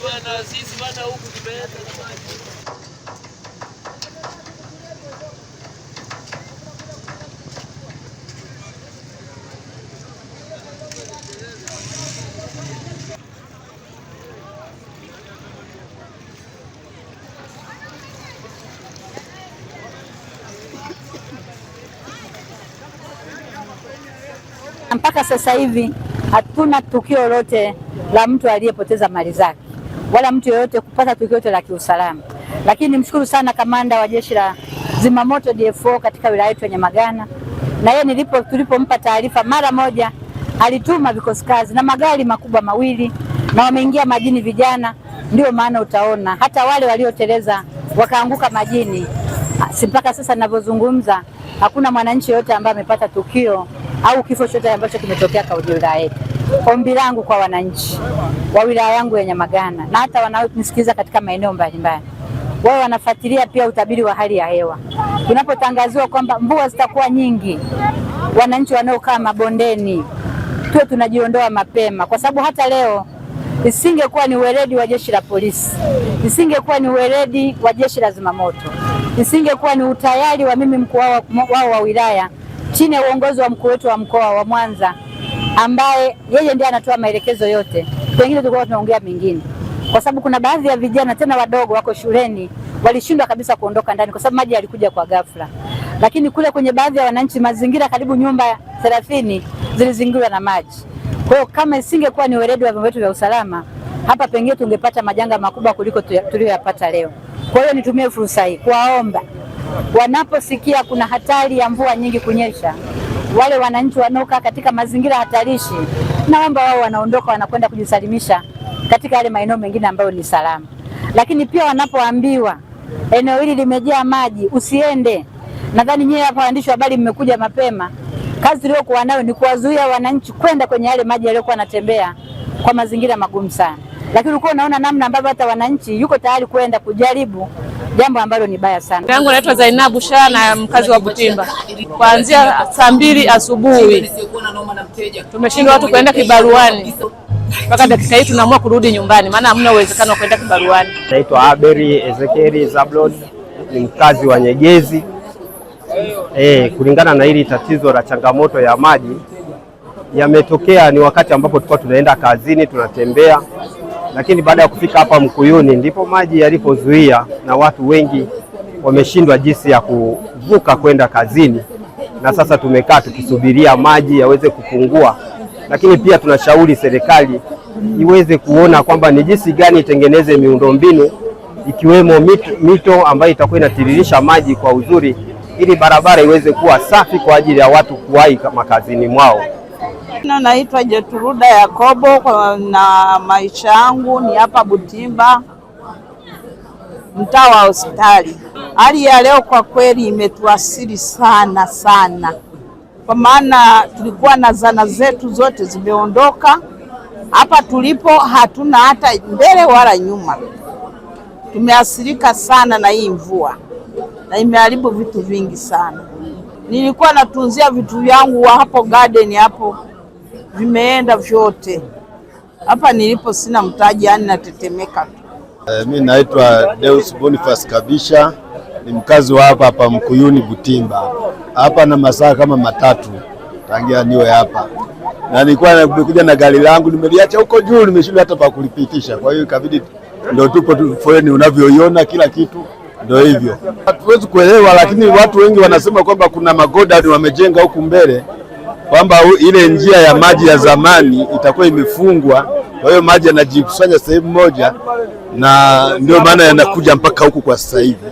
Bwana sisi bwana huku tumeenda na maji. Mpaka sasa hivi hatuna tukio lolote la mtu aliyepoteza mali zake wala mtu yeyote kupata tukio lolote la kiusalama, lakini nimshukuru sana kamanda wa jeshi la zimamoto DFO katika wilaya yetu ya Nyamagana, na yeye tulipompa taarifa mara moja alituma vikosi kazi na magari makubwa mawili na wameingia majini vijana. Ndio maana utaona hata wale walioteleza wakaanguka majini, mpaka sasa ninavyozungumza hakuna mwananchi yote ambaye amepata tukio au kifo chochote ambacho kimetokea kwa wilaya yetu. Ombi langu kwa wananchi wa wilaya yangu ya Nyamagana na hata wanaonisikiliza katika maeneo mbalimbali, wao wanafuatilia pia utabiri wa hali ya hewa. Tunapotangaziwa kwamba mvua zitakuwa nyingi, wananchi wanaokaa mabondeni tuwe tunajiondoa mapema, kwa sababu hata leo isingekuwa ni weledi wa jeshi la polisi, isingekuwa ni weledi wa jeshi la zimamoto, isingekuwa ni utayari wa mimi mkuu wao wa wilaya chini ya uongozi wa mkuu wetu wa mkoa wa Mwanza, ambaye yeye ndiye anatoa maelekezo yote, pengine tulikuwa tunaongea mengine, kwa sababu kuna baadhi ya vijana tena wadogo wako shuleni walishindwa kabisa kuondoka ndani kwa sababu maji yalikuja kwa ghafla. Lakini kule kwenye baadhi ya wananchi mazingira karibu nyumba 30 zilizingirwa na maji. Kwa hiyo kama isingekuwa ni weledi wa vyombo vyetu vya usalama, hapa pengine tungepata majanga makubwa kuliko tuliyoyapata leo. Kwa hiyo nitumie fursa hii kuwaomba wanaposikia kuna hatari ya mvua nyingi kunyesha, wale wananchi wanaokaa katika mazingira hatarishi, naomba wao wanaondoka wanakwenda kujisalimisha katika yale maeneo mengine ambayo ni salama. Lakini pia wanapoambiwa eneo hili limejaa maji usiende, nadhani nyinyi hapa waandishi wa habari mmekuja mapema, kazi iliyokuwa nayo ni kuwazuia wananchi kwenda kwenye yale maji yaliyokuwa yanatembea kwa mazingira magumu sana. Lakini ulikuwa unaona namna ambavyo hata wananchi yuko tayari kwenda kujaribu, jambo ambalo ni baya sana. Yangu naitwa Zainabu Shah na mkazi wa Butimba. Kuanzia saa 2 asubuhi tumeshindwa watu kwenda kibaruani. Mpaka dakika hii tunaamua kurudi nyumbani maana hamna uwezekano wa kwenda kibaruani. Naitwa Aberi Ezekieli Zablon, ni mkazi wa Nyegezi. Kulingana na hili tatizo la changamoto ya maji yametokea ni wakati ambapo tulikuwa tunaenda kazini tunatembea, lakini baada ya kufika hapa Mkuyuni ndipo maji yalipozuia na watu wengi wameshindwa jinsi ya kuvuka kwenda kazini, na sasa tumekaa tukisubiria maji yaweze kupungua. Lakini pia tunashauri serikali iweze kuona kwamba ni jinsi gani itengeneze miundombinu ikiwemo mito ambayo itakuwa inatiririsha maji kwa uzuri ili barabara iweze kuwa safi kwa ajili ya watu kuwahi makazini mwao. Naitwa Jetruda Yakobo na maisha yangu ni hapa Butimba, mtaa wa hospitali. Hali ya leo kwa kweli imetuasiri sana sana, kwa maana tulikuwa na zana zetu zote zimeondoka. Hapa tulipo hatuna hata mbele wala nyuma. Tumeasirika sana na hii mvua na imeharibu vitu vingi sana. Nilikuwa natunzia vitu vyangu hapo garden hapo, vimeenda vyote. Hapa nilipo sina mtaji, yani natetemeka. Mimi naitwa Deus Boniface Kabisha, ni mkazi wa hapa Mkuyuni Butimba. Hapa na masaa kama 3 tangia niwe hapa. Na nilikuwa nimekuja na gari langu nimeliacha huko juu, nimeshindwa hata pa kulipitisha. Kwa hiyo ikabidi ndio tupo foleni unavyoiona kila kitu ndio hivyo. Hatuwezi kuelewa, lakini watu wengi wanasema kwamba kuna magodani wamejenga huku mbele, kwamba ile njia ya maji ya zamani itakuwa imefungwa, kwa hiyo maji yanajikusanya sehemu moja na ndio maana yanakuja mpaka huku kwa sasa hivi.